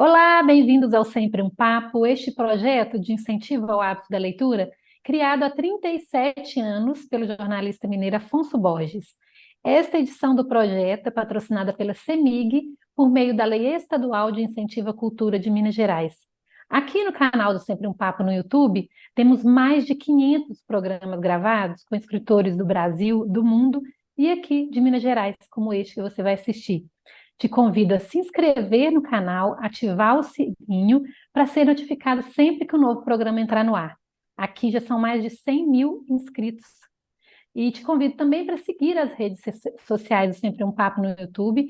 Olá, bem-vindos ao Sempre um Papo, este projeto de incentivo ao hábito da leitura, criado há 37 anos pelo jornalista mineiro Afonso Borges. Esta edição do projeto é patrocinada pela CEMIG, por meio da Lei Estadual de Incentivo à Cultura de Minas Gerais. Aqui no canal do Sempre um Papo no YouTube, temos mais de 500 programas gravados com escritores do Brasil, do mundo e aqui de Minas Gerais, como este que você vai assistir. Te convido a se inscrever no canal, ativar o sininho para ser notificado sempre que o novo programa entrar no ar. Aqui já são mais de 100 mil inscritos. E te convido também para seguir as redes sociais do Sempre um Papo no YouTube,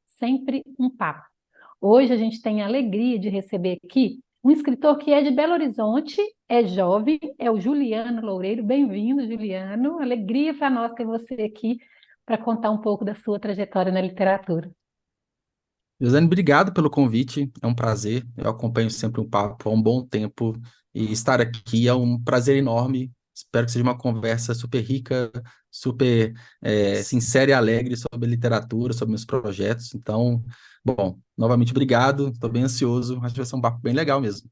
@Sempre um Papo. Hoje a gente tem a alegria de receber aqui um escritor que é de Belo Horizonte, é jovem, é o Juliano Loureiro. Bem-vindo, Juliano. Alegria para nós ter você aqui para contar um pouco da sua trajetória na literatura. Josiane, obrigado pelo convite, é um prazer. Eu acompanho sempre um papo há um bom tempo e estar aqui é um prazer enorme. Espero que seja uma conversa super rica, super sincera e alegre sobre literatura, sobre meus projetos. Então, bom, novamente obrigado, estou bem ansioso. Acho que vai ser um papo bem legal mesmo.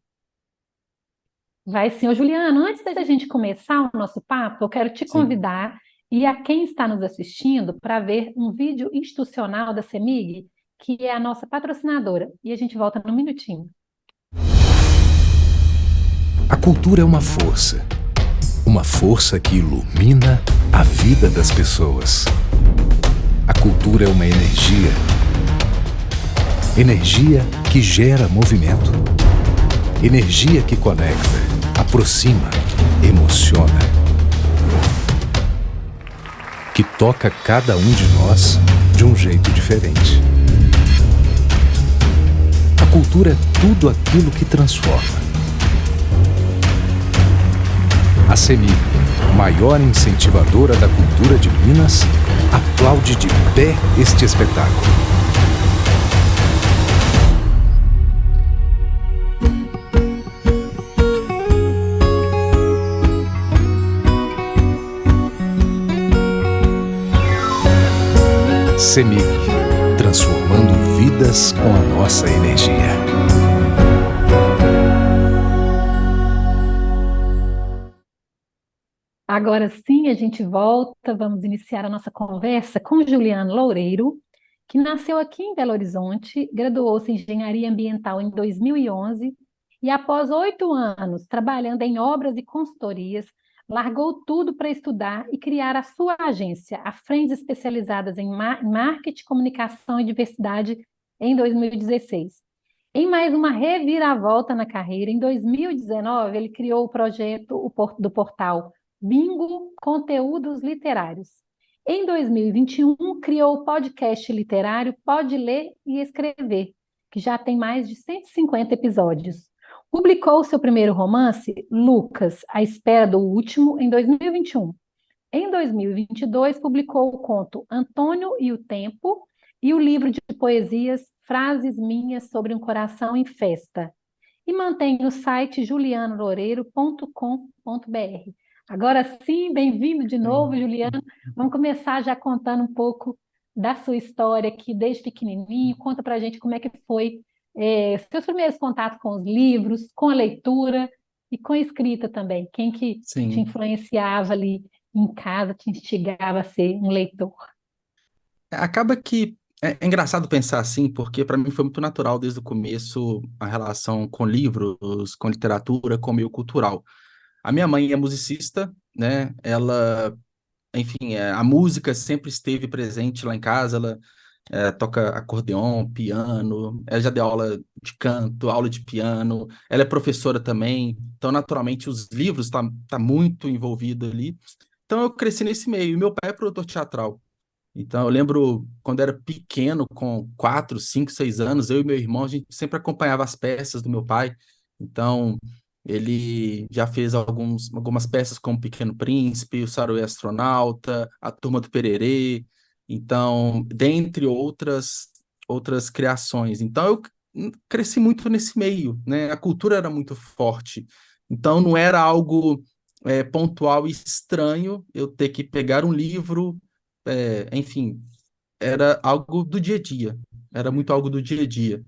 Vai sim, ô Juliano, antes da gente começar o nosso papo, eu quero te Sim. convidar e a quem está nos assistindo para ver um vídeo institucional da CEMIG, que é a nossa patrocinadora. E a gente volta num minutinho. A cultura é uma força que ilumina a vida das pessoas. A cultura é uma energia que gera movimento, energia que conecta, aproxima, emociona, que toca cada um de nós de um jeito diferente. A cultura é tudo aquilo que transforma. A CEMIG, maior incentivadora da cultura de Minas, aplaude de pé este espetáculo. CEMIG, transformando vidas com a nossa energia. Agora sim, a gente volta, vamos iniciar a nossa conversa com o Juliano Loureiro, que nasceu aqui em Belo Horizonte, graduou-se em Engenharia Ambiental em 2011 e após 8 anos trabalhando em obras e consultorias, largou tudo para estudar e criar a sua agência, a Frentes Especializadas em Marketing, Comunicação e Diversidade, em 2016. Em mais uma reviravolta na carreira, em 2019, ele criou o projeto do portal Bingo Conteúdos Literários. Em 2021, criou o podcast literário Pode Ler e Escrever, que já tem mais de 150 episódios. Publicou seu primeiro romance, Lucas, À Espera do Último, em 2021. Em 2022, publicou o conto Antônio e o Tempo e o livro de poesias Frases Minhas sobre um Coração em Festa. E mantém o site julianoloureiro.com.br. Agora sim, bem-vindo de novo, Juliano. Vamos começar já contando um pouco da sua história aqui desde pequenininho. Conta pra gente como é que foi seus primeiros contatos com os livros, com a leitura e com a escrita também. Quem que te Sim. influenciava ali em casa, te instigava a ser um leitor? Acaba que é engraçado pensar assim, porque para mim foi muito natural desde o começo a relação com livros, com literatura, com o meio cultural. A minha mãe é musicista, né? Ela, enfim, a música sempre esteve presente lá em casa. Ela toca acordeon, piano, ela já deu aula de canto, aula de piano. Ela é professora também, então naturalmente os livros tá muito envolvido ali. Então eu cresci nesse meio. E meu pai é produtor teatral. Então, eu lembro quando era pequeno, com 4, 5, 6 anos, eu e meu irmão, a gente sempre acompanhava as peças do meu pai. Então, ele já fez algumas peças como Pequeno Príncipe, O Saruê Astronauta, A Turma do Pererê, então, dentre outras criações. Então, eu cresci muito nesse meio, né? A cultura era muito forte. Então, não era algo pontual e estranho eu ter que pegar um livro, enfim, era algo do dia a dia, era muito algo do dia a dia.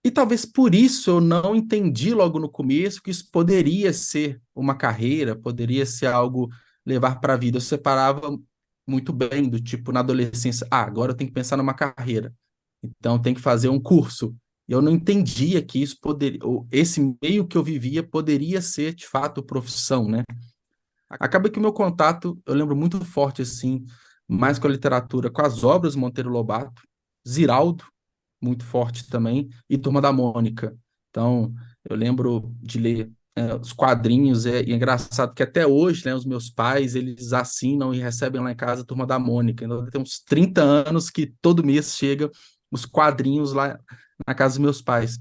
E talvez por isso eu não entendi logo no começo que isso poderia ser uma carreira, poderia ser algo levar para a vida. Eu separava muito bem do tipo na adolescência, agora eu tenho que pensar numa carreira. Então tem que fazer um curso. E eu não entendia que isso poderia, ou esse meio que eu vivia poderia ser de fato profissão, né? Acaba que o meu contato, eu lembro muito forte assim, mais com a literatura, com as obras do Monteiro Lobato, Ziraldo, muito forte também, e Turma da Mônica. Então, eu lembro de ler os quadrinhos, e é engraçado que até hoje, né, os meus pais, eles assinam e recebem lá em casa a Turma da Mônica. Então, tem uns 30 anos que todo mês chega os quadrinhos lá na casa dos meus pais.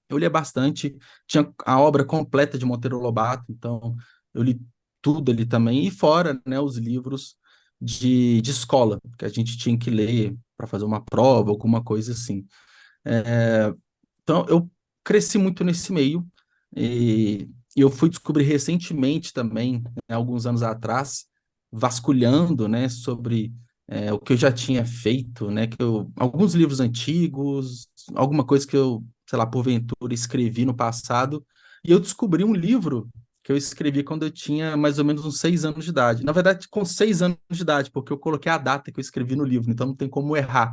Eu lia bastante, tinha a obra completa de Monteiro Lobato, então eu li tudo ali também, e fora, né, os livros de escola, que a gente tinha que ler para fazer uma prova, alguma coisa assim. Então, eu cresci muito nesse meio e eu fui descobrir recentemente também, né, alguns anos atrás, vasculhando, né, sobre o que eu já tinha feito, né, alguns livros antigos, alguma coisa que eu, sei lá, porventura escrevi no passado, e eu descobri um livro que eu escrevi quando eu tinha mais ou menos uns 6 anos de idade. Na verdade, com 6 anos de idade, porque eu coloquei a data que eu escrevi no livro, então não tem como errar.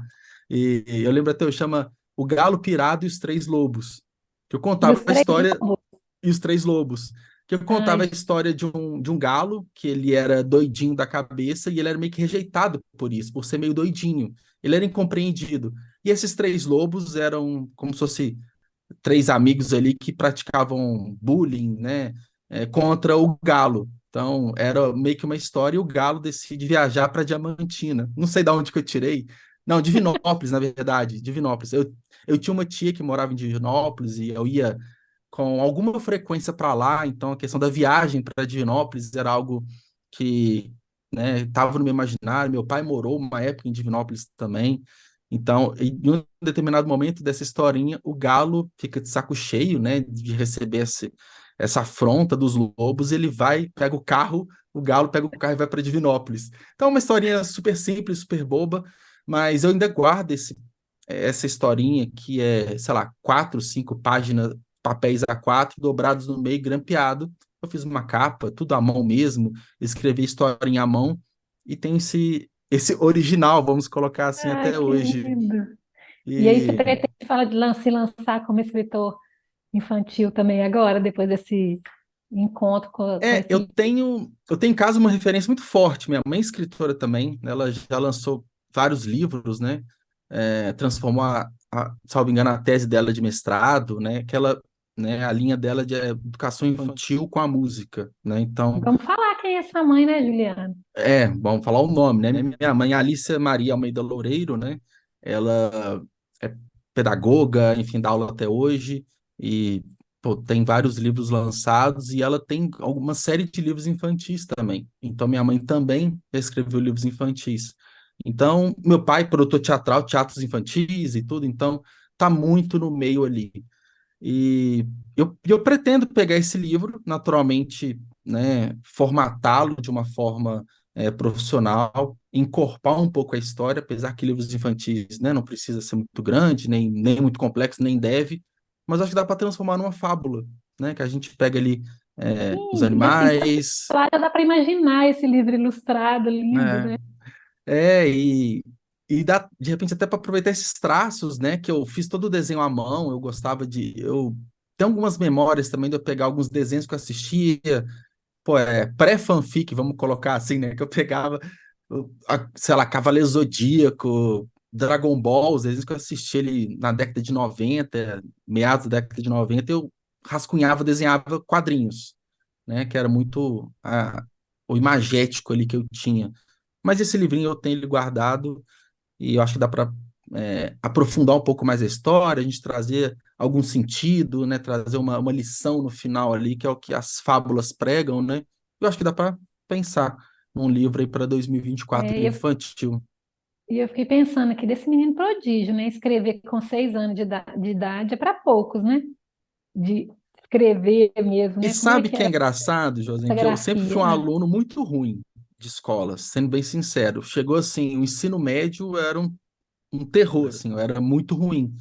E eu lembro até, eu chamo o Galo Pirado e os Três Lobos, que eu E os contava a três história, lobos. e os Três Lobos, que eu contava a Ai, história de um galo, que ele era doidinho da cabeça, e ele era meio que rejeitado por isso, por ser meio doidinho. Ele era incompreendido. E esses três lobos eram como se fosse três amigos ali que praticavam bullying, né, contra o galo. Então, era meio que uma história e o galo decide viajar para Diamantina. Não sei de onde que eu tirei. Não, Divinópolis, na verdade, Divinópolis. Eu tinha uma tia que morava em Divinópolis e eu ia com alguma frequência para lá, então a questão da viagem para Divinópolis era algo que, né, estava no meu imaginário. Meu pai morou uma época em Divinópolis também. Então, em um determinado momento dessa historinha, o galo fica de saco cheio, né, de receber essa afronta dos lobos, ele vai, pega o carro, o galo pega o carro e vai para Divinópolis. Então, é uma historinha super simples, super boba, mas eu ainda guardo essa historinha que é, sei lá, 4, 5 páginas, papéis A4, dobrados no meio, grampeado. Eu fiz uma capa, tudo à mão mesmo, escrevi a historinha à mão, e tem esse original, vamos colocar assim, ai, até que hoje. lindo. E aí você E pretende falar de se lançar como escritor infantil também agora, depois desse encontro com eu esse... tenho em casa uma referência muito forte. Minha mãe é escritora também, ela já lançou vários livros, né? Transformou salvo engano, a tese dela de mestrado, né? Né, a linha dela de educação infantil com a música, né? Então, Vamos falar quem é essa mãe, né, Juliana? vamos falar o nome, né? Minha mãe, Alicia Maria Almeida Loureiro, né? Ela é pedagoga, enfim, dá aula até hoje e pô, tem vários livros lançados e ela tem alguma série de livros infantis também. Então, minha mãe também escreveu livros infantis. Então, meu pai, produtor teatral, teatros infantis e tudo, então tá muito no meio ali. E eu pretendo pegar esse livro, naturalmente, né, formatá-lo de uma forma profissional, encorpar um pouco a história, apesar que livros infantis, né, não precisa ser muito grande, nem muito complexo, nem deve, mas acho que dá para transformar numa fábula, né, que a gente pega ali os Sim, e assim, só de animais, falar já dá para imaginar esse livro ilustrado, lindo, né, né? e dá, de repente, até para aproveitar esses traços, né? Que eu fiz todo o desenho à mão, eu gostava de. Eu tenho algumas memórias também de eu pegar alguns desenhos que eu assistia, pô, pré-fanfic, vamos colocar assim, né? Que eu pegava, sei lá, Cavaleiro Zodíaco, Dragon Ball, os desenhos que eu assistia ali na década de 90, meados da década de 90, eu rascunhava, desenhava quadrinhos, né? Que era muito o imagético ali que eu tinha. Mas esse livrinho eu tenho ele guardado e eu acho que dá para aprofundar um pouco mais a história, a gente trazer algum sentido, né? Trazer uma lição no final ali, que é o que as fábulas pregam, né? Eu acho que dá para pensar num livro aí para 2024 É, infantil. e eu fiquei pensando aqui desse menino prodígio, né? Escrever com 6 anos de idade é para poucos, né? De escrever mesmo, E né? Como é sabe que que é é engraçado, Josinha, essa que eu sempre fui grafia? um Ah, aluno muito ruim de escola, sendo bem sincero. Chegou assim, o ensino médio era um terror, assim, eu era muito ruim.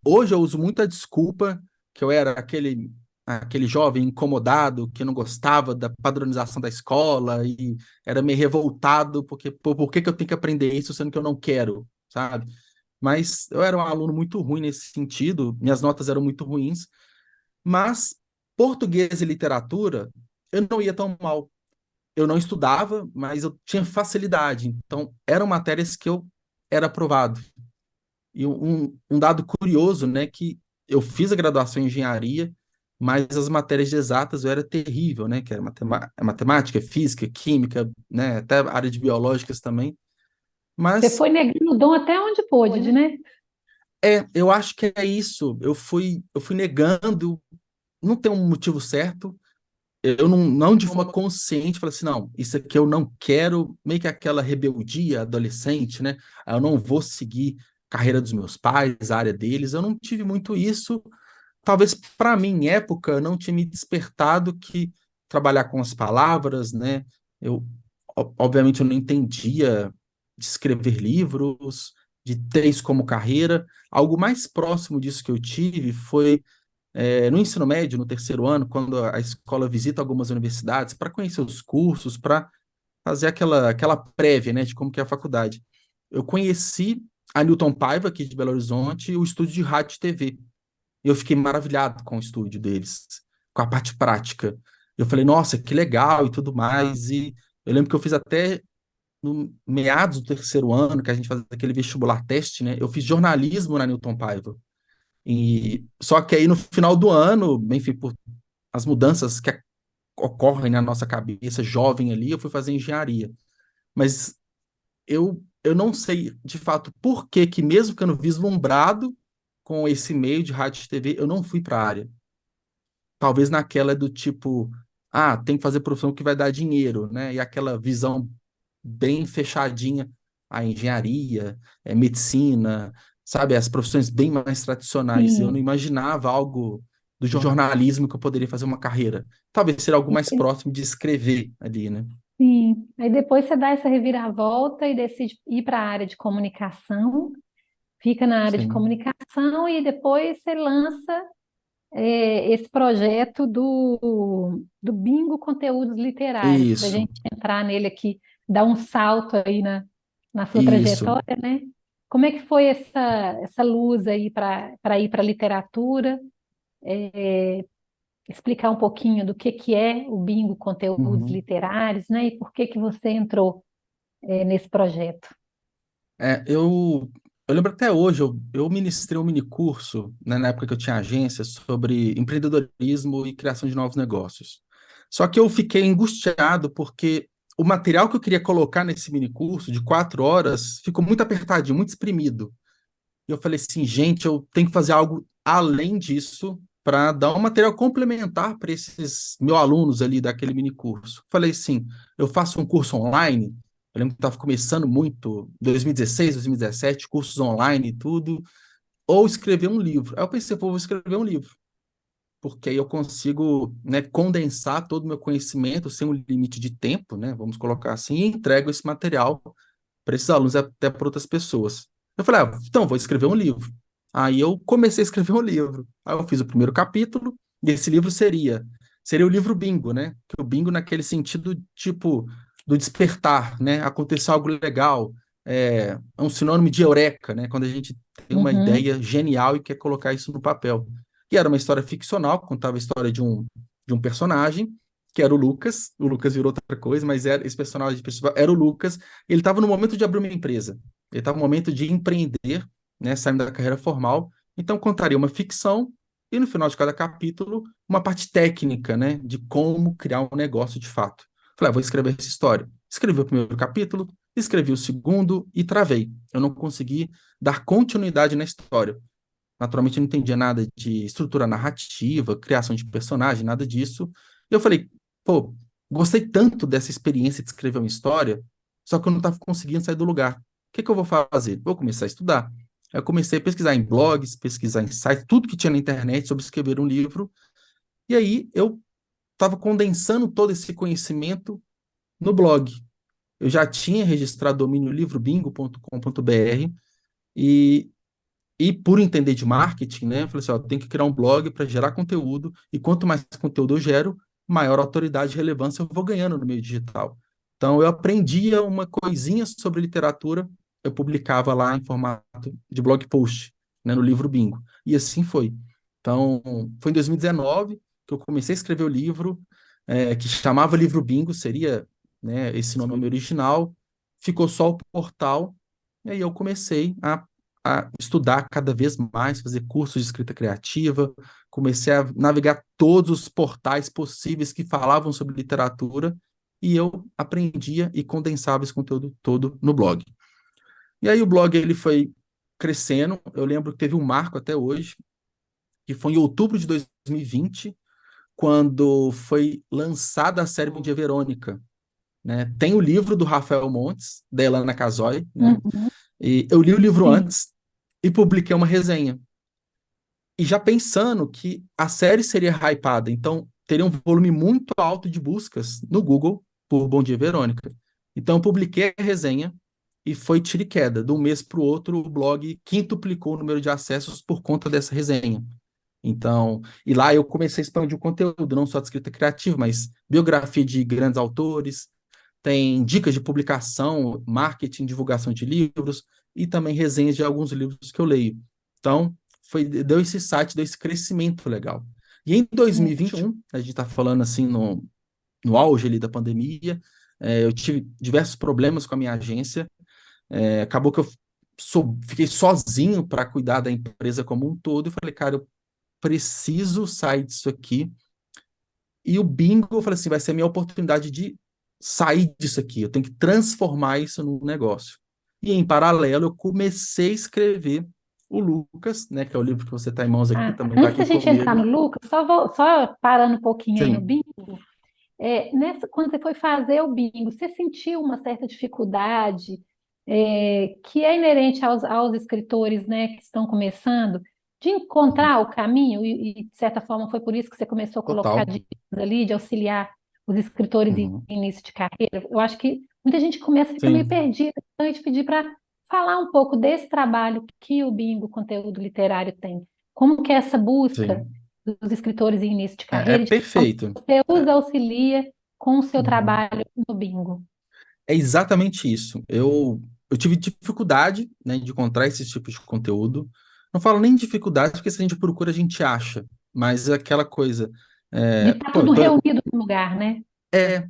Hoje eu uso muita desculpa que eu era aquele jovem incomodado que não gostava da padronização da escola e era meio revoltado porque, pô, por que que eu tenho que aprender isso sendo que eu não quero, sabe? Mas eu era um aluno muito ruim nesse sentido, minhas notas eram muito ruins, mas português e literatura eu não ia tão mal. Eu não estudava, mas eu tinha facilidade, então eram matérias que eu era aprovado. E um dado curioso, né, que eu fiz a graduação em engenharia, mas as matérias de exatas eu era terrível, né, que era matemática, física, química, né, até a área de biológicas também. Você Mas foi negando o dom até onde pôde, né? eu acho que é isso. Eu fui negando, não tem um motivo certo. Eu não de forma consciente falei assim, não, isso aqui eu não quero, meio que aquela rebeldia adolescente, né? Eu não vou seguir a carreira dos meus pais, a área deles. Eu não tive muito isso. Talvez para mim, em época, não tinha me despertado que trabalhar com as palavras, né? Eu, obviamente, eu não entendia de escrever livros, de ter isso como carreira. Algo mais próximo disso que eu tive foi no ensino médio, no terceiro ano, quando a escola visita algumas universidades para conhecer os cursos, para fazer aquela prévia, né, de como que é a faculdade. Eu conheci a Newton Paiva, aqui de Belo Horizonte, e o estúdio de rádio e TV. Eu fiquei maravilhado com o estúdio deles, com a parte prática. Eu falei, nossa, que legal e tudo mais. E eu lembro que eu fiz até no meados do terceiro ano, que a gente fazia aquele vestibular teste, né? Eu fiz jornalismo na Newton Paiva. E só que aí no final do ano, enfim, por as mudanças que ocorrem na nossa cabeça jovem ali, eu fui fazer engenharia. Mas eu não sei de fato por que que mesmo ficando vislumbrado com esse meio de rádio e TV, eu não fui para a área. Talvez naquela do tipo, tem que fazer profissão que vai dar dinheiro, né? E aquela visão bem fechadinha, a engenharia, medicina, sabe? As profissões bem mais tradicionais. Eu não Sim. imaginava algo do jornalismo que eu poderia fazer uma carreira. Talvez ser algo mais próximo de escrever ali, né? Sim. Aí depois você dá essa reviravolta e decide ir para a área de comunicação, fica na área de Sim. comunicação e depois você lança esse projeto do Bingo Conteúdos Literários, para a Isso, gente entrar nele aqui, dar um salto aí na sua isso. trajetória, né? Como é que foi essa luz aí para ir para a literatura? Explicar um pouquinho do que é o Bingo Conteúdos Uhum. Literários, né? E por que que você entrou nesse projeto? Eu lembro até hoje, eu ministrei um minicurso, né, na época que eu tinha agência, sobre empreendedorismo e criação de novos negócios. Só que eu fiquei angustiado porque o material que eu queria colocar nesse minicurso, de 4 horas, ficou muito apertadinho, muito exprimido. E eu falei assim, gente, eu tenho que fazer algo além disso para dar um material complementar para esses meus alunos ali daquele mini curso. Falei assim, eu faço um curso online, eu lembro que estava começando muito, 2016, 2017, cursos online e tudo, ou escrever um livro. Aí eu pensei, pô, vou escrever um livro, porque aí eu consigo, né, condensar todo o meu conhecimento sem um limite de tempo, né, vamos colocar assim, e entrego esse material para esses alunos e até para outras pessoas. Eu falei, então, vou escrever um livro. Aí eu comecei a escrever um livro. Aí eu fiz o primeiro capítulo, e esse livro seria o livro Bingo, né? Que o Bingo naquele sentido, tipo, do despertar, né? Aconteceu algo legal, é um sinônimo de eureka, né? Quando a gente tem uma Uhum, ideia genial e quer colocar isso no papel. E era uma história ficcional, contava a história de um personagem, que era o Lucas. O Lucas virou outra coisa, mas esse personagem principal era o Lucas. Ele estava no momento de abrir uma empresa. Ele estava no momento de empreender, né, saindo da carreira formal. Então, contaria uma ficção e, no final de cada capítulo, uma parte técnica, né, de como criar um negócio de fato. Falei, vou escrever essa história. Escrevi o primeiro capítulo, escrevi o segundo e travei. Eu não consegui dar continuidade na história. Naturalmente, eu não entendia nada de estrutura narrativa, criação de personagem, nada disso. E eu falei, pô, gostei tanto dessa experiência de escrever uma história, só que eu não estava conseguindo sair do lugar. O que que eu vou fazer? Vou começar a estudar. Aí eu comecei a pesquisar em blogs, pesquisar em sites, tudo que tinha na internet sobre escrever um livro. E aí eu estava condensando todo esse conhecimento no blog. Eu já tinha registrado o domínio livrobingo.com.br e E por entender de marketing, né, eu falei assim, ó, tem que criar um blog para gerar conteúdo, e quanto mais conteúdo eu gero, maior autoridade e relevância eu vou ganhando no meio digital. Então eu aprendia uma coisinha sobre literatura, eu publicava lá em formato de blog post, né, no livro Bingo. E assim foi. Então, foi em 2019 que eu comecei a escrever o livro, que chamava Livro Bingo, seria, né, esse nome original, ficou só o portal, e aí eu comecei a estudar cada vez mais, fazer cursos de escrita criativa, comecei a navegar todos os portais possíveis que falavam sobre literatura, e eu aprendia e condensava esse conteúdo todo no blog. E aí o blog ele foi crescendo, eu lembro que teve um marco até hoje, que foi em outubro de 2020, quando foi lançada a série Bom Dia Verônica, né? Tem o livro do Rafael Montes, da Elana Casoy, né? Uhum, E eu li o livro sim. antes e publiquei uma resenha. E já pensando que a série seria hypada, então teria um volume muito alto de buscas no Google por Bom Dia Verônica. Então eu publiquei a resenha e foi tiro e queda. De um mês para o outro, o blog quintuplicou o número de acessos por conta dessa resenha. Então, e lá eu comecei a expandir o conteúdo, não só de escrita criativa, mas biografia de grandes autores, tem dicas de publicação, marketing, divulgação de livros e também resenhas de alguns livros que eu leio. Então, deu esse site, deu esse crescimento legal. E em É. 2021, a gente está falando assim no auge ali da pandemia, eu tive diversos problemas com a minha agência, acabou que eu fiquei sozinho para cuidar da empresa como um todo, e falei, cara, eu preciso sair disso aqui. E o bingo, eu falei assim, vai ser a minha oportunidade de sair disso aqui. Eu tenho que transformar isso num negócio. E em paralelo, eu comecei a escrever o Lucas, né, que é o livro que você está em mãos aqui, Ah, também está antes da aqui gente entrar no comigo. Lucas, só parando um pouquinho aí no Sim, bingo, quando você foi fazer o bingo, você sentiu uma certa dificuldade, que é inerente aos escritores, né, que estão começando, de encontrar o caminho, de certa forma foi por isso que você começou a colocar total. dicas ali, de auxiliar os escritores em Uhum. início de carreira. Eu acho que muita gente começa a ficar meio Sim, perdida, então eu te pedir para falar um pouco desse trabalho que o bingo, conteúdo literário, tem. Como que é essa busca sim. dos escritores em início de É carreira, de que forma perfeito. você os auxilia com o seu Uhum. trabalho no bingo. É exatamente isso. Eu tive dificuldade, né, de encontrar esse tipo de conteúdo. Não falo nem dificuldade, porque se a gente procura, a gente acha. Mas é aquela coisa. De estar Pô, tudo reunido no lugar, né? é,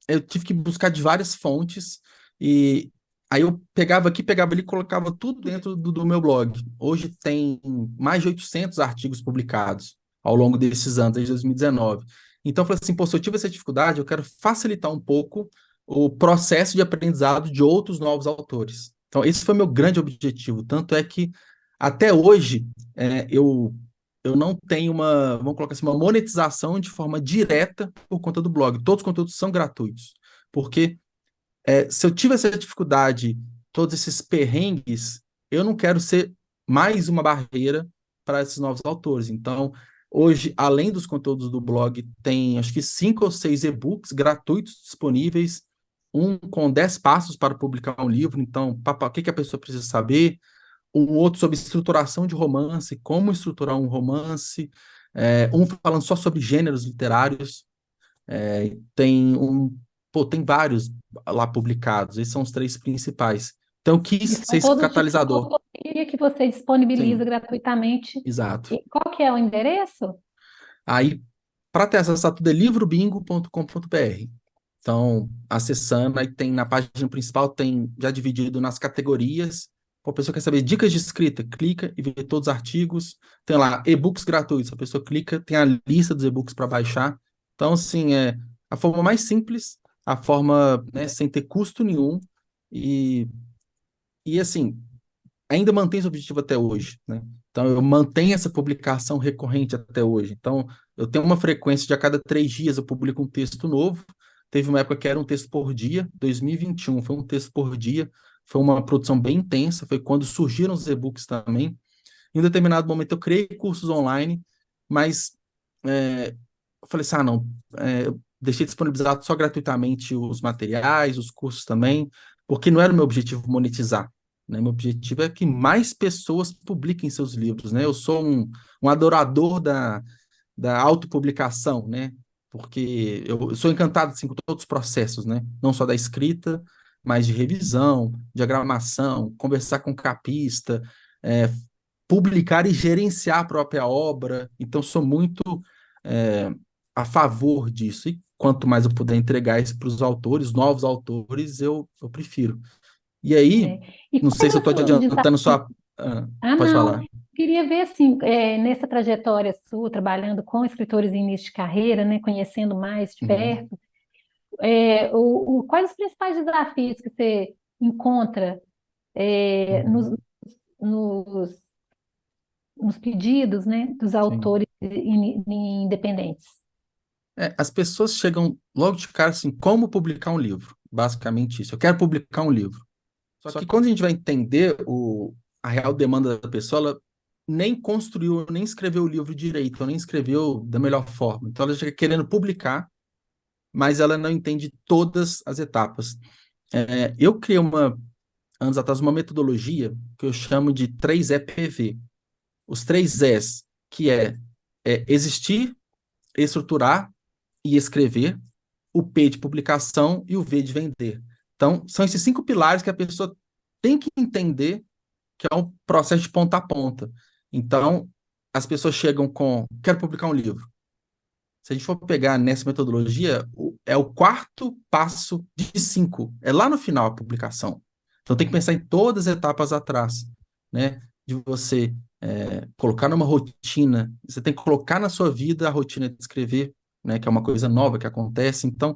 eu tive que buscar de várias fontes e aí eu pegava aqui, pegava ali, e colocava tudo dentro do meu blog. Hoje tem mais de 800 artigos publicados ao longo desses anos, desde 2019. Então eu falei assim, pô, se eu tive essa dificuldade, eu quero facilitar um pouco o processo de aprendizado de outros novos autores. Então esse foi meu grande objetivo, tanto é que até hoje eu não tenho vamos colocar assim, uma monetização de forma direta por conta do blog. Todos os conteúdos são gratuitos. Porque se eu tive essa dificuldade, todos esses perrengues, eu não quero ser mais uma barreira para esses novos autores. Então, hoje, além dos conteúdos do blog, tem acho que 5 ou 6 e-books gratuitos disponíveis, um com 10 passos para publicar um livro. Então, o que a pessoa precisa saber? Um outro sobre estruturação de romance, como estruturar um romance, um falando só sobre gêneros literários, tem vários lá publicados, esses são os 3 principais. Então, eu E quis ser são esse todos de catalisador. filosofia que você disponibiliza Sim, gratuitamente. exato. E qual que é o endereço? Aí, para ter acesso a tudo é livrobingo.com.br. Então, acessando, aí tem na página principal, tem já dividido nas categorias. A pessoa quer saber dicas de escrita, clica e vê todos os artigos. Tem lá e-books gratuitos, a pessoa clica, tem a lista dos e-books para baixar. Então, assim, é a forma mais simples, a forma, né, sem ter custo nenhum. E, e assim, ainda mantém esse objetivo até hoje, né? Então, eu mantenho essa publicação recorrente até hoje. Então, eu tenho uma frequência de a cada 3 dias eu publico um texto novo. Teve uma época que era um texto por dia, 2021 foi um texto por dia, foi uma produção bem intensa, foi quando surgiram os e-books também. Em um determinado momento eu criei cursos online, mas eu falei assim, não, eu deixei disponibilizado só gratuitamente os materiais, os cursos também, porque não era o meu objetivo monetizar, né? Meu objetivo é que mais pessoas publiquem seus livros, né? Eu sou um adorador da autopublicação, né? Porque eu sou encantado assim, com todos os processos, né? Não só da escrita, mas de revisão, diagramação, conversar com capista, é, publicar e gerenciar a própria obra. Então, sou muito é, a favor disso. E quanto mais eu puder entregar isso para os autores, novos autores, eu prefiro. E aí, É. E não sei quais se eu estou te assim, os adiantando desafios? sua. Pode Não, falar. queria ver assim, nessa trajetória sua, trabalhando com escritores em início de carreira, né, conhecendo mais de Uhum, perto, quais os principais desafios que você encontra uhum, nos, nos pedidos, né, dos sim. autores independentes? As pessoas chegam logo de cara assim, como publicar um livro? Basicamente isso. Eu quero publicar um livro. Só que quando a gente vai entender a real demanda da pessoa, ela nem construiu, nem escreveu o livro direito, ela nem escreveu da melhor forma. Então ela chega querendo publicar, mas ela não entende todas as etapas. Eu criei anos atrás uma metodologia que eu chamo de 3EPV. Os 3Es, que é existir, estruturar e escrever, o P de publicação e o V de vender. Então, são esses 5 pilares que a pessoa tem que entender que é um processo de ponta a ponta. Então, as pessoas chegam com, quero publicar um livro. Se a gente for pegar nessa metodologia, é o quarto passo de 5. É lá no final a publicação. Então, tem que pensar em todas as etapas atrás, né? De você colocar numa rotina, você tem que colocar na sua vida a rotina de escrever, né? Que é uma coisa nova que acontece. Então,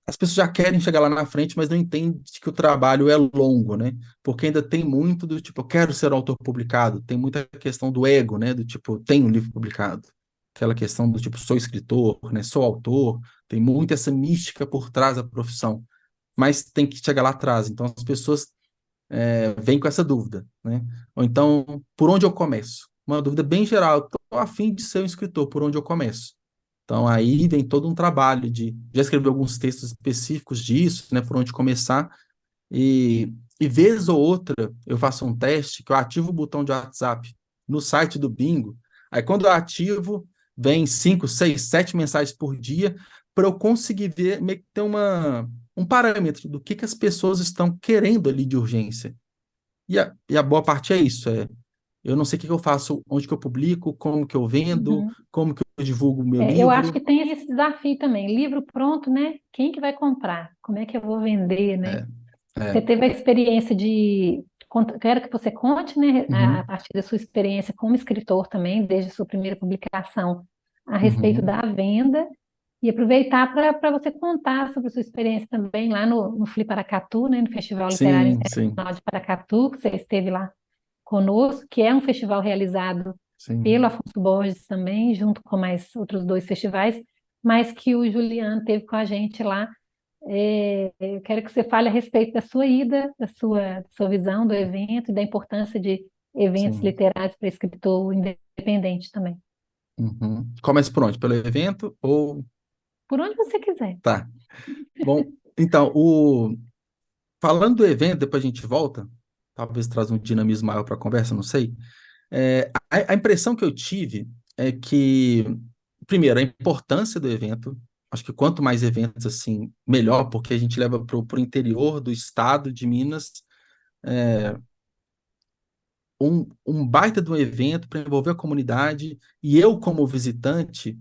as pessoas já querem chegar lá na frente, mas não entendem que o trabalho é longo, né? Porque ainda tem muito do tipo, eu quero ser autor publicado, tem muita questão do ego, né? Do tipo, tenho um livro publicado. Aquela questão do tipo, sou escritor, né? Sou autor, tem muito essa mística por trás da profissão, mas tem que chegar lá atrás. Então as pessoas vêm com essa dúvida, né? Ou então, por onde eu começo? Uma dúvida bem geral, estou a fim de ser um escritor, por onde eu começo? Então, aí vem todo um trabalho de já escrever alguns textos específicos disso, né, por onde começar, e vez ou outra eu faço um teste que eu ativo o botão de WhatsApp no site do Bingo, aí quando eu ativo, vem 5, 6, 7 mensagens por dia para eu conseguir ver, meio que ter um parâmetro do que as pessoas estão querendo ali de urgência. E a boa parte é isso, eu não sei o que eu faço, onde que eu publico, como que eu vendo, Uhum. como que eu divulgo o meu Eu acho livro. que tem esse desafio também. Livro pronto, né? Quem que vai comprar? Como é que eu vou vender, né? É, Você é. teve a experiência quero que você conte, né, a Uhum, partir da sua experiência como escritor também, desde a sua primeira publicação, a respeito uhum. da venda, e aproveitar para você contar sobre a sua experiência também lá no Fliparacatu, né, no Festival Literário Sim, sim, Internacional de Paracatu, que você esteve lá conosco, que é um festival realizado pelo sim, Afonso Borges também, junto com mais outros 2 festivais, mas que o Juliano teve com a gente lá. Eu quero que você fale a respeito da sua ida, da sua visão do evento e da importância de eventos sim. literários para escritor independente também. Uhum. Começa por onde? Pelo evento ou... Por onde você quiser. Tá. Bom, então, falando do evento, depois a gente volta, talvez traz um dinamismo maior para a conversa, não sei. A impressão que eu tive é que, primeiro, a importância do evento, acho que quanto mais eventos, assim, melhor, porque a gente leva para o interior do estado de Minas um baita de um evento para envolver a comunidade, e eu, como visitante,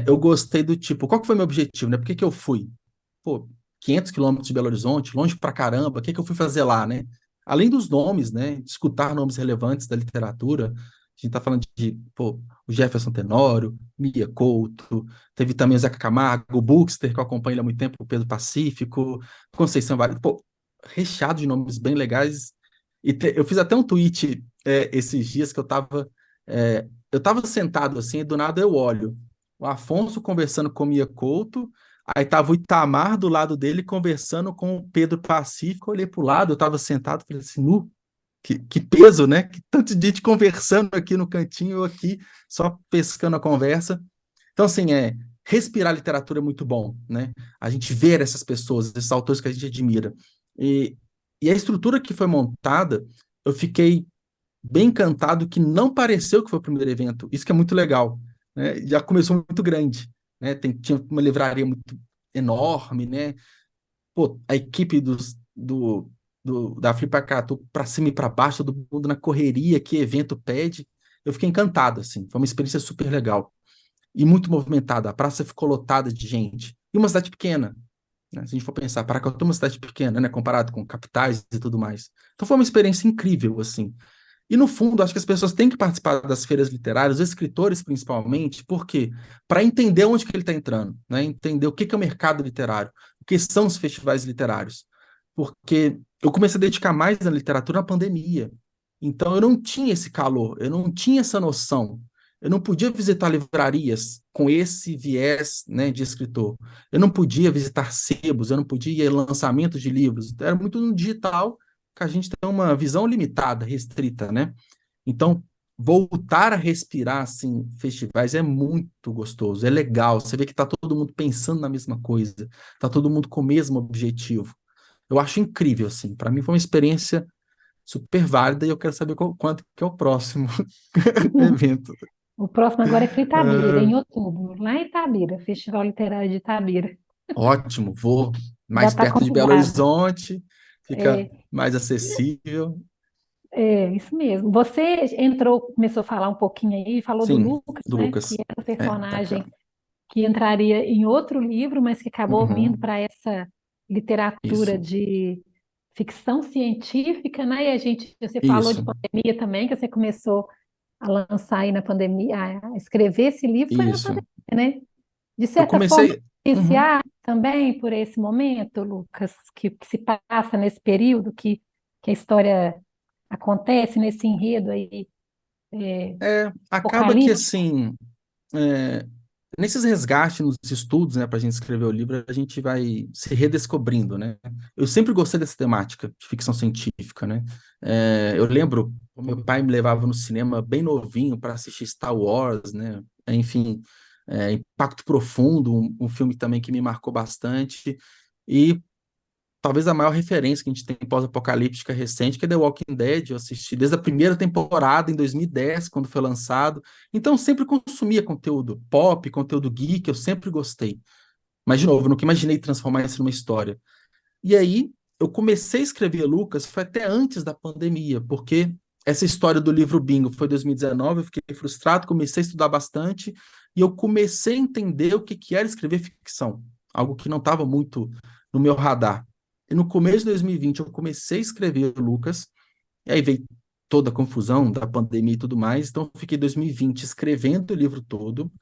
eu gostei do tipo, qual que foi meu objetivo, né? Por que que eu fui? Pô, 500 quilômetros de Belo Horizonte, longe pra caramba, o que que eu fui fazer lá, né? Além dos nomes, né? De escutar nomes relevantes da literatura, a gente tá falando de, pô, o Jefferson Tenório, Mia Couto, teve também o Zeca Camargo, o Buxter, que eu acompanho ele há muito tempo, o Pedro Pacífico, Conceição Vale, pô, recheado de nomes bem legais. Eu fiz até um tweet esses dias que eu tava sentado assim, e do nada eu olho o Afonso conversando com o Mia Couto. Aí tava o Itamar do lado dele conversando com o Pedro Pacífico. Eu olhei pro lado, eu tava sentado, falei assim, que peso, né? Que tanto de gente conversando aqui no cantinho, eu aqui só pescando a conversa. Então, assim, respirar literatura é muito bom, né? A gente ver essas pessoas, esses autores que a gente admira. E E a estrutura que foi montada, eu fiquei bem encantado que não pareceu que foi o primeiro evento. Isso que é muito legal, né? Já começou muito grande, né? Tinha uma livraria muito enorme, né? Pô, a equipe da Flipacatu para cima e para baixo, todo mundo na correria, que evento pede. Eu fiquei encantado, assim. Foi uma experiência super legal e muito movimentada. A praça ficou lotada de gente. E uma cidade pequena, né? Se a gente for pensar, Paracatu é uma cidade pequena, né? Comparado com capitais e tudo mais. Então foi uma experiência incrível, assim. E no fundo, acho que as pessoas têm que participar das feiras literárias, os escritores principalmente, por quê? Para entender onde que ele está entrando, né? Entender o que que é o mercado literário, o que são os festivais literários. Porque eu comecei a dedicar mais na literatura na pandemia. Então eu não tinha esse calor, eu não tinha essa noção. Eu não podia visitar livrarias com esse viés, né, de escritor. Eu não podia visitar sebos, eu não podia ir a lançamentos de livros. Era muito no digital, que a gente tem uma visão limitada, restrita, né? Então, voltar a respirar, assim, festivais é muito gostoso, é legal. Você vê que tá todo mundo pensando na mesma coisa, tá todo mundo com o mesmo objetivo. Eu acho incrível, assim. Para mim foi uma experiência super válida e eu quero saber quanto que é o próximo evento. O próximo agora é Itabira, Ah, em outubro, lá em Itabira, Festival Literário de Itabira. ótimo, vou Já mais está perto de Belo convidado. Horizonte, fica É, mais acessível. isso mesmo. Você entrou, começou a falar um pouquinho aí, falou do Sim, Lucas, do né, que Lucas. era um É, tá personagem cá. que entraria em outro livro, mas que acabou vindo Uhum, para essa literatura isso, de ficção científica, né? E você falou de isso, pandemia também, que você começou a lançar aí na pandemia, a escrever esse livro foi na isso. pandemia, né? De Eu certa forma, comecei. Uhum. influenciar também por esse momento, Lucas, que se passa nesse período que a história acontece, nesse enredo aí, Acaba que apocalíptico. assim, é, nesses resgates, nos estudos, né, para a gente escrever o livro, a gente vai se redescobrindo, né? Eu sempre gostei dessa temática de ficção científica, né? Eu lembro, o meu pai me levava no cinema bem novinho para assistir Star Wars, né? Enfim, Impacto Profundo, um filme também que me marcou bastante. E talvez a maior referência que a gente tem pós-apocalíptica recente, que é The Walking Dead. Eu assisti desde a primeira temporada, em 2010, quando foi lançado. Então, eu sempre consumia conteúdo pop, conteúdo geek, eu sempre gostei. Mas, de novo, eu nunca imaginei transformar isso numa história. E aí, eu comecei a escrever Lucas, foi até antes da pandemia, porque essa história do livro Bingo foi em 2019, eu fiquei frustrado, comecei a estudar bastante, e eu comecei a entender o que que era escrever ficção, algo que não estava muito no meu radar. E no começo de 2020 eu comecei a escrever Lucas, e aí veio toda a confusão da pandemia e tudo mais, então eu fiquei em 2020 escrevendo o livro todo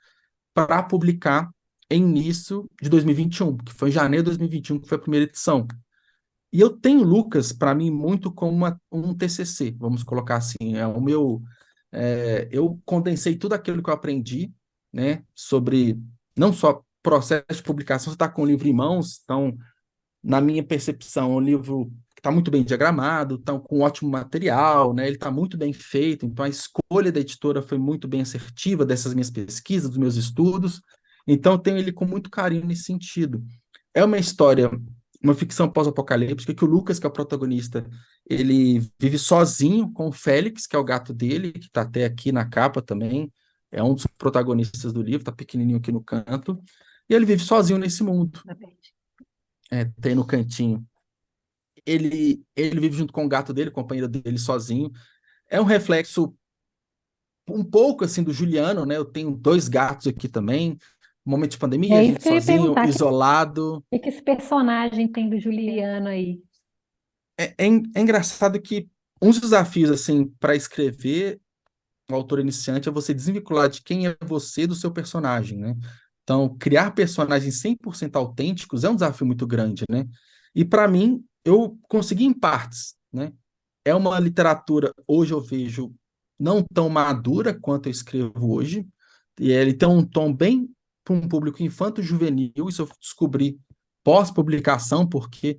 para publicar em início de 2021, que foi em janeiro de 2021, que foi a primeira edição. E eu tenho Lucas, para mim, muito como um TCC, vamos colocar assim. Eu condensei tudo aquilo que eu aprendi, né, sobre não só processo de publicação, você está com o livro em mãos, então, na minha percepção, é um livro que está muito bem diagramado, tá com ótimo material, né, ele está muito bem feito, então a escolha da editora foi muito bem assertiva dessas minhas pesquisas, dos meus estudos, então eu tenho ele com muito carinho nesse sentido. É uma história, uma ficção pós-apocalíptica, que o Lucas, que é o protagonista, ele vive sozinho com o Félix, que é o gato dele, que está até aqui na capa também, é um dos protagonistas do livro, está pequenininho aqui no canto, e ele vive sozinho nesse mundo, tem no cantinho. Ele vive junto com o gato dele, o companheiro dele, sozinho. É um reflexo um pouco assim do Juliano, né? Eu tenho dois gatos aqui também. Momento de pandemia, É a isso gente que eu ia sozinho, perguntar, isolado. que esse personagem tem do Juliano aí? É engraçado que uns desafios assim para escrever um autor iniciante é você desvincular de quem é você do seu personagem, né? Então, criar personagens 100% autênticos é um desafio muito grande, né? E para mim, eu consegui em partes, né? É uma literatura, hoje eu vejo, não tão madura quanto eu escrevo hoje, e ele tem um tom bem para um público infanto-juvenil, isso eu descobri pós-publicação, porque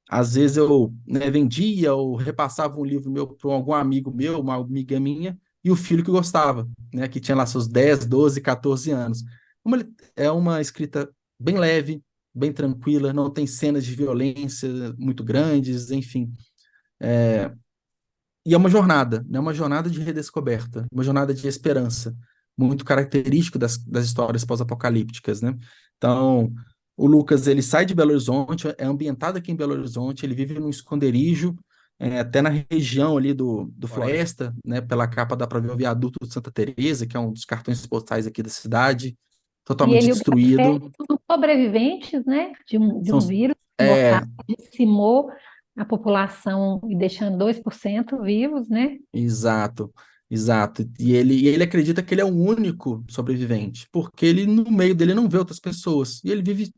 às vezes eu, né, vendia ou repassava um livro meu para algum amigo meu, uma amiga minha, e o filho que gostava, né, que tinha lá seus 10, 12, 14 anos. É uma escrita bem leve, bem tranquila, não tem cenas de violência muito grandes, enfim. E é uma jornada, né? Uma jornada de redescoberta, uma jornada de esperança, muito característico das histórias pós-apocalípticas, né? Então, o Lucas, ele sai de Belo Horizonte, é ambientado aqui em Belo Horizonte, ele vive num esconderijo, até na região ali do Floresta, né? Pela capa dá para ver o viaduto de Santa Teresa, que é um dos cartões postais aqui da cidade, E totalmente ele e o gato fé destruído. são sobreviventes, né, de São, um vírus mortal, é, que dizimou a população e deixando 2% vivos, né? Exato, exato. E ele acredita que ele é o único sobrevivente, porque ele, no meio dele, não vê outras pessoas. E ele vive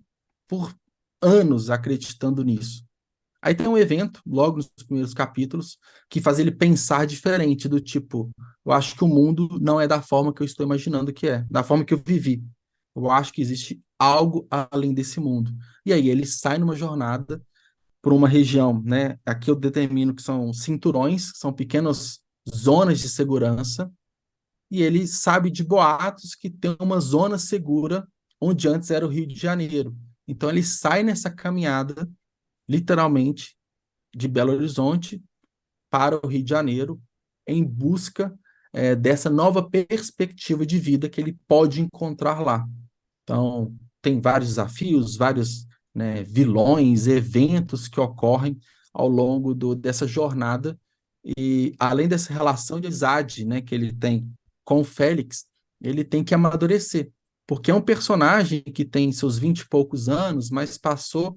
por anos acreditando nisso. Aí tem um evento, logo nos primeiros capítulos, que faz ele pensar diferente, do tipo, eu acho que o mundo não é da forma que eu estou imaginando que é, da forma que eu vivi. Eu acho que existe algo além desse mundo. E aí ele sai numa jornada por uma região, né? Aqui eu determino que são cinturões, que são pequenas zonas de segurança, e ele sabe de boatos que tem uma zona segura onde antes era o Rio de Janeiro. Então ele sai nessa caminhada, literalmente, de Belo Horizonte para o Rio de Janeiro, em busca dessa nova perspectiva de vida que ele pode encontrar lá. Então, tem vários desafios, vários, né, vilões, eventos que ocorrem ao longo dessa jornada. E além dessa relação de amizade, né, que ele tem com o Félix, ele tem que amadurecer. Porque é um personagem que tem seus 20 e poucos anos, mas passou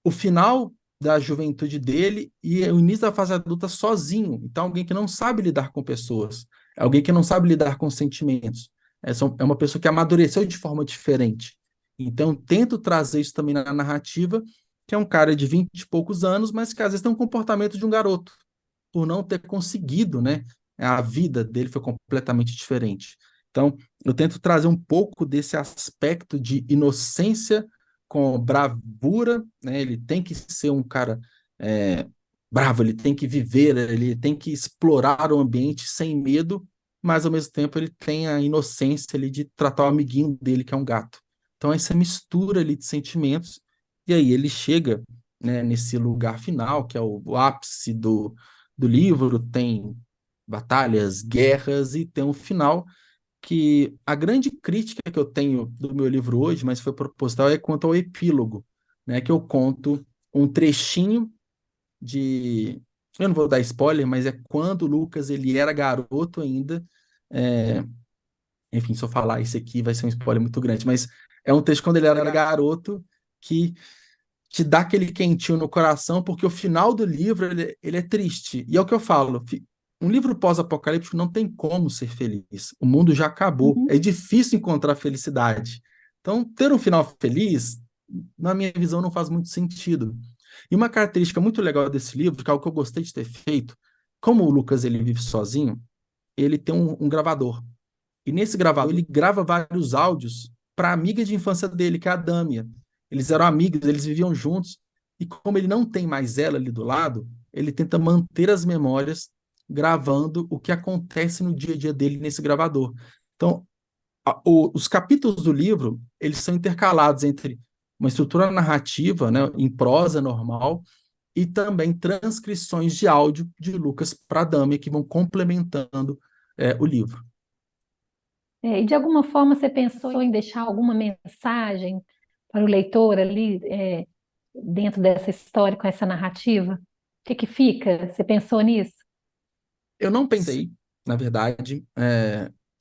o final da juventude dele e o início da fase adulta sozinho. Então, alguém que não sabe lidar com pessoas, alguém que não sabe lidar com sentimentos. É uma pessoa que amadureceu de forma diferente. Então, eu tento trazer isso também na narrativa, que é um cara de 20 e poucos anos, mas que às vezes tem um comportamento de um garoto, por não ter conseguido, né? A vida dele foi completamente diferente. Então, eu tento trazer um pouco desse aspecto de inocência com bravura, né? Ele tem que ser um cara bravo, ele tem que viver, ele tem que explorar o ambiente sem medo, mas ao mesmo tempo ele tem a inocência ali de tratar o amiguinho dele, que é um gato. Então, essa mistura ali de sentimentos, e aí ele chega, né, nesse lugar final, que é o ápice do livro, tem batalhas, guerras, e tem um final que a grande crítica que eu tenho do meu livro hoje, mas foi proposital, é quanto ao epílogo, né, que eu conto um trechinho de... Eu não vou dar spoiler, mas é quando o Lucas ele era garoto ainda. é, Enfim, se eu falar isso aqui vai ser um spoiler muito grande, mas é um texto quando ele era garoto que te dá aquele quentinho no coração, porque o final do livro ele é triste. E é o que eu falo, um livro pós-apocalíptico não tem como ser feliz. O mundo já acabou. Uhum. É difícil encontrar felicidade. Então, ter um final feliz, na minha visão, não faz muito sentido. E uma característica muito legal desse livro, que é algo que eu gostei de ter feito, como o Lucas ele vive sozinho, ele tem um gravador. E nesse gravador ele grava vários áudios para a amiga de infância dele, que é a Dâmia. Eles eram amigos, eles viviam juntos. E como ele não tem mais ela ali do lado, ele tenta manter as memórias gravando o que acontece no dia a dia dele nesse gravador. Então, os capítulos do livro, eles são intercalados entre uma estrutura narrativa, né, em prosa normal, e também transcrições de áudio de Lucas para a Dâmia, que vão complementando o livro. E de alguma forma você pensou em deixar alguma mensagem para o leitor ali, dentro dessa história, com essa narrativa? O que que fica? Você pensou nisso? Eu não pensei, na verdade,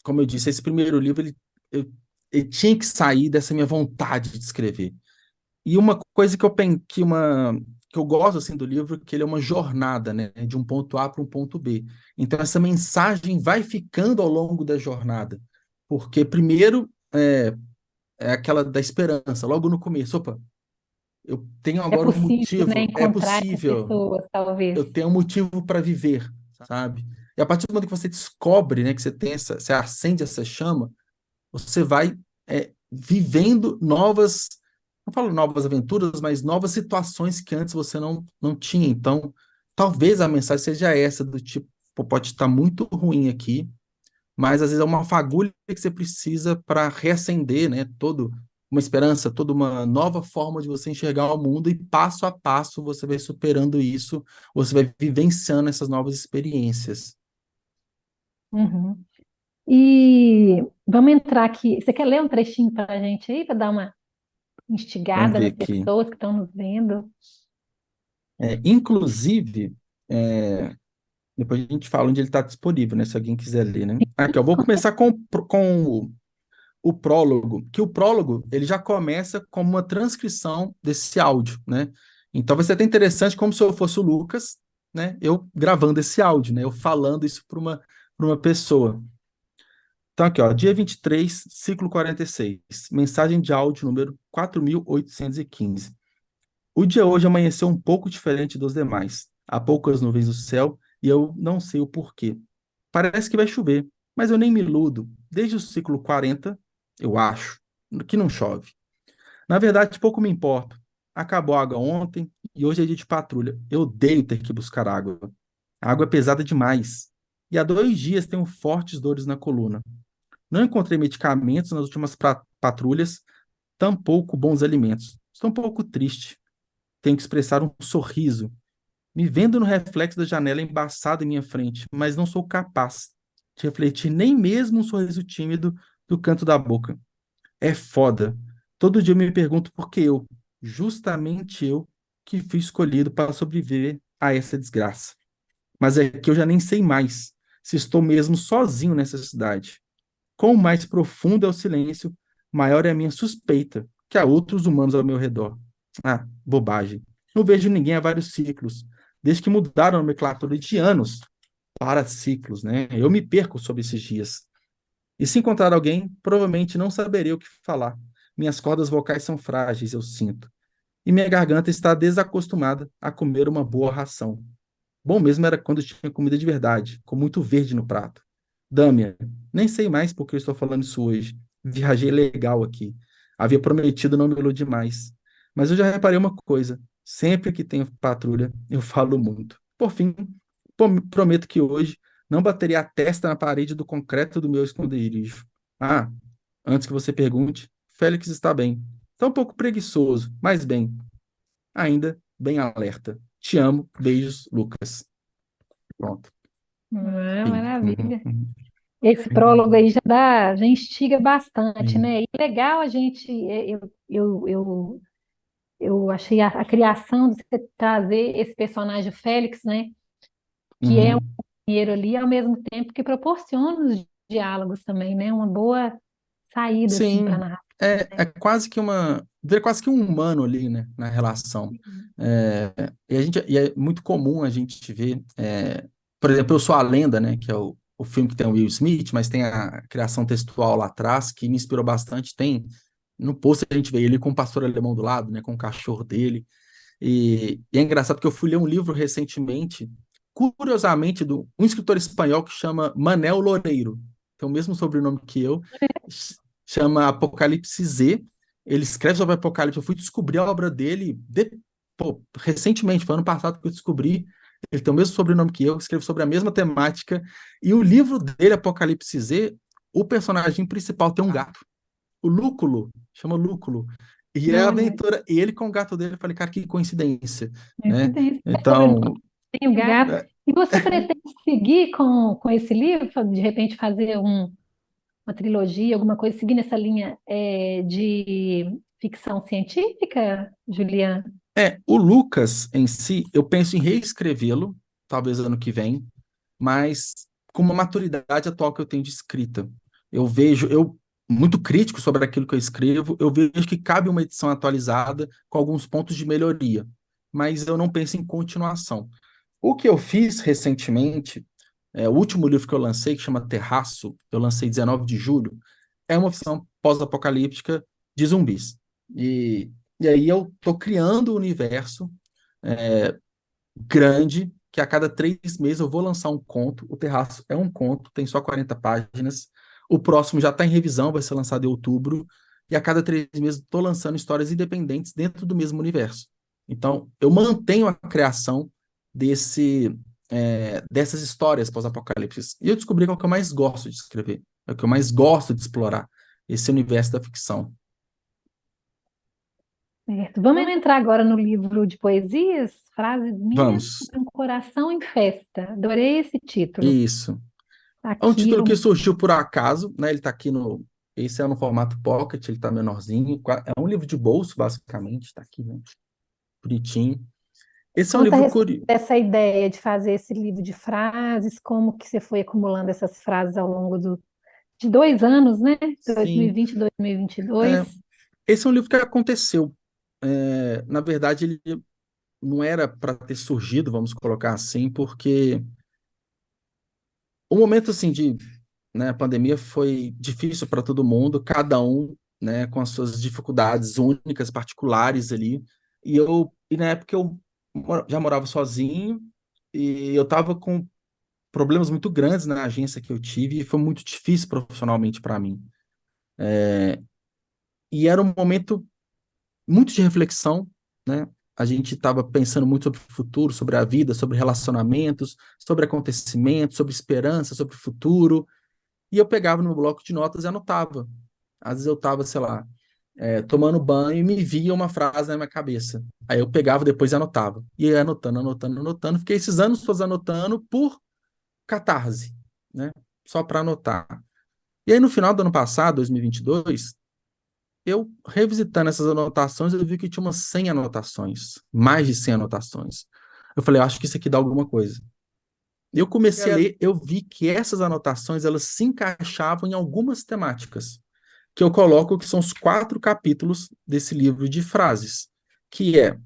como eu disse, esse primeiro livro ele tinha que sair dessa minha vontade de escrever. E uma coisa que eu gosto assim do livro é que ele é uma jornada, né, de um ponto A para um ponto B. Então essa mensagem vai ficando ao longo da jornada, porque primeiro é aquela da esperança, logo no começo, opa, eu tenho É agora um possível, né, motivo, é encontrar essas possível, pessoas, talvez. eu tenho um motivo para viver, sabe? E a partir do momento que você descobre, né, que você acende essa chama, você vai vivendo não falo novas aventuras, mas novas situações que antes você não tinha. Então, talvez a mensagem seja essa, do tipo, pô, pode estar muito ruim aqui, mas às vezes é uma fagulha que você precisa para reacender, né, todo uma esperança, toda uma nova forma de você enxergar o mundo, e passo a passo você vai superando isso, você vai vivenciando essas novas experiências. Uhum. E vamos entrar aqui. Você quer ler um trechinho para a gente aí, para dar uma Vamos instigada ver nas aqui. pessoas que estão nos vendo? Inclusive, depois a gente fala onde ele está disponível, né? Se alguém quiser ler, né? Aqui, eu vou começar com o prólogo, que o prólogo ele já começa como uma transcrição desse áudio, né? Então vai ser até interessante, como se eu fosse o Lucas, né? Eu gravando esse áudio, né? Eu falando isso para uma pessoa. Então aqui, ó, dia 23, ciclo 46, mensagem de áudio número 4815. O dia hoje amanheceu um pouco diferente dos demais. Há poucas nuvens no céu e eu não sei o porquê. Parece que vai chover, mas eu nem me iludo. Desde o ciclo 40, eu acho, que não chove. Na verdade, pouco me importo. Acabou a água ontem e hoje é dia de patrulha. Eu odeio ter que buscar água. A água é pesada demais. E há 2 dias tenho fortes dores na coluna. Não encontrei medicamentos nas últimas patrulhas, tampouco bons alimentos. Estou um pouco triste. Tenho que expressar um sorriso, me vendo no reflexo da janela embaçada em minha frente, mas não sou capaz de refletir nem mesmo um sorriso tímido do canto da boca. É foda. Todo dia eu me pergunto por que eu, justamente eu, que fui escolhido para sobreviver a essa desgraça. Mas é que eu já nem sei mais se estou mesmo sozinho nessa cidade. Quanto mais profundo é o silêncio, maior é a minha suspeita que há outros humanos ao meu redor. Ah, bobagem. Não vejo ninguém há vários ciclos, desde que mudaram a nomenclatura de anos para ciclos, né? Eu me perco sobre esses dias. E se encontrar alguém, provavelmente não saberei o que falar. Minhas cordas vocais são frágeis, eu sinto. E minha garganta está desacostumada a comer uma boa ração. Bom mesmo era quando tinha comida de verdade, com muito verde no prato. Dâmia, nem sei mais por que eu estou falando isso hoje. Viajei legal aqui. Havia prometido não me iludir mais. Mas eu já reparei uma coisa. Sempre que tenho patrulha, eu falo muito. Por fim, prometo que hoje não bateria a testa na parede do concreto do meu esconderijo. Ah, antes que você pergunte, Félix está bem. Está um pouco preguiçoso, mas bem. Ainda bem alerta. Te amo. Beijos, Lucas. Pronto. Ah, Sim. maravilha. Esse prólogo aí já instiga bastante, Sim. né? E legal a gente, eu achei a criação de você trazer esse personagem Félix, né? Que é um Uhum. companheiro ali, ao mesmo tempo que proporciona os diálogos também, né? Uma boa saída, assim, para Sim, narrar, é né? quase que vira quase que um humano ali, né, na relação. É, e é muito comum a gente ver, por exemplo, Eu Sou a Lenda, né, que é o filme que tem o Will Smith, mas tem a criação textual lá atrás que me inspirou bastante. Tem no pôster a gente vê ele com o pastor alemão do lado, né, com o cachorro dele. E é engraçado porque eu fui ler um livro recentemente, curiosamente, de um escritor espanhol que chama Manel Loureiro, tem o mesmo sobrenome que eu, chama Apocalipse Z. Ele escreve sobre Apocalipse. Eu fui descobrir a obra dele recentemente, foi ano passado que eu descobri. Ele tem o mesmo sobrenome que eu, escreve sobre a mesma temática. E o livro dele, Apocalipse Z, o personagem principal tem um gato. O Lúculo, chama Lúculo. E é a Olha, aventura, ele com o gato dele, eu falei, cara, que coincidência, né? coincidência. É sobre o Então, tem o gato. é, E você pretende seguir com esse livro, de repente fazer uma trilogia, alguma coisa, seguindo essa linha de ficção científica, Juliana? o Lucas em si, eu penso em reescrevê-lo, talvez ano que vem, mas com uma maturidade atual que eu tenho de escrita. Eu muito crítico sobre aquilo que eu escrevo, eu vejo que cabe uma edição atualizada com alguns pontos de melhoria, mas eu não penso em continuação. O que eu fiz recentemente, o último livro que eu lancei, que chama Terraço, eu lancei 19 de julho, é uma ficção pós-apocalíptica de zumbis. E aí eu estou criando um universo grande, que a cada 3 meses eu vou lançar um conto. O Terraço é um conto, tem só 40 páginas. O próximo já está em revisão, vai ser lançado em outubro. E a cada 3 meses estou lançando histórias independentes dentro do mesmo universo. Então, eu mantenho a criação dessas histórias pós-apocalipse. E eu descobri qual que eu mais gosto de escrever, é o que eu mais gosto de explorar, esse universo da ficção. Certo. Vamos entrar agora no livro de poesias, Frases Minhas Vamos. sobre um Coração em Festa. Adorei esse título. Isso. Tá É um aqui, título que surgiu por acaso, né? Ele tá aqui no. Esse é no formato pocket, ele tá menorzinho. É um livro de bolso, basicamente, tá aqui, né? Bonitinho. Esse é um conta a livro respeito curioso. dessa ideia de fazer esse livro de frases, como que você foi acumulando essas frases ao longo de 2 anos, né? Sim. 2020 e É, 2022. esse é um livro que aconteceu. Na verdade, ele não era para ter surgido, vamos colocar assim, porque o momento assim de, né, a pandemia foi difícil para todo mundo, cada um, né, com as suas dificuldades únicas, particulares ali. E na época eu já morava sozinho e eu estava com problemas muito grandes na agência que eu tive e foi muito difícil profissionalmente para mim. E era um momento muito de reflexão, né? A gente estava pensando muito sobre o futuro, sobre a vida, sobre relacionamentos, sobre acontecimentos, sobre esperança, sobre o futuro. E eu pegava no meu bloco de notas e anotava. Às vezes eu estava, sei lá, tomando banho e me via uma frase na minha cabeça. Aí eu pegava depois e anotava. E ia anotando, anotando, anotando. Fiquei esses anos todos anotando por catarse, né? Só para anotar. E aí no final do ano passado, 2022, eu revisitando essas anotações, eu vi que tinha umas 100 anotações, mais de 100 anotações. Eu falei, eu acho que isso aqui dá alguma coisa. Eu comecei a ler, eu vi que essas anotações, elas se encaixavam em algumas temáticas, que eu coloco que são os 4 capítulos desse livro de frases, que é,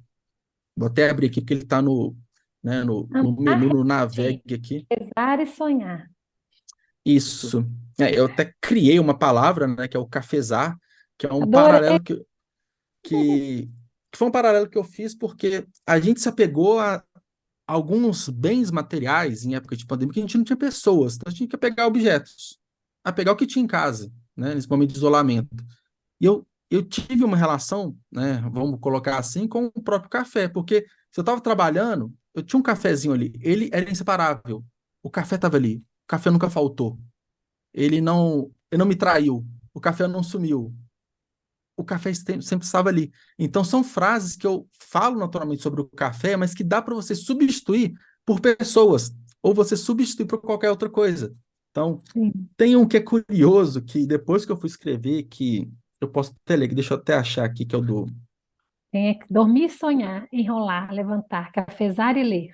vou até abrir aqui, porque ele está né, no Amar, menu, no refletir, Navegue aqui. rezar e sonhar. Isso. Eu até criei uma palavra, né, que é o cafezar, que é um Adorei. paralelo que, que foi um paralelo que eu fiz porque a gente se apegou a alguns bens materiais em época de pandemia que a gente não tinha pessoas, então a gente tinha que pegar objetos, a pegar o que tinha em casa, né, nesse momento de isolamento. E eu tive uma relação, né, vamos colocar assim, com o próprio café, porque se eu estava trabalhando, eu tinha um cafezinho ali, ele era inseparável, o café estava ali, o café nunca faltou, ele não me traiu, o café não sumiu, o café sempre estava ali. Então, são frases que eu falo naturalmente sobre o café, mas que dá para você substituir por pessoas, ou você substituir por qualquer outra coisa. Então, Sim. tem um que é curioso, que depois que eu fui escrever, que eu posso até ler, deixa eu até achar aqui, que é o do... Tem que dormir e sonhar, enrolar, levantar, cafezar e ler.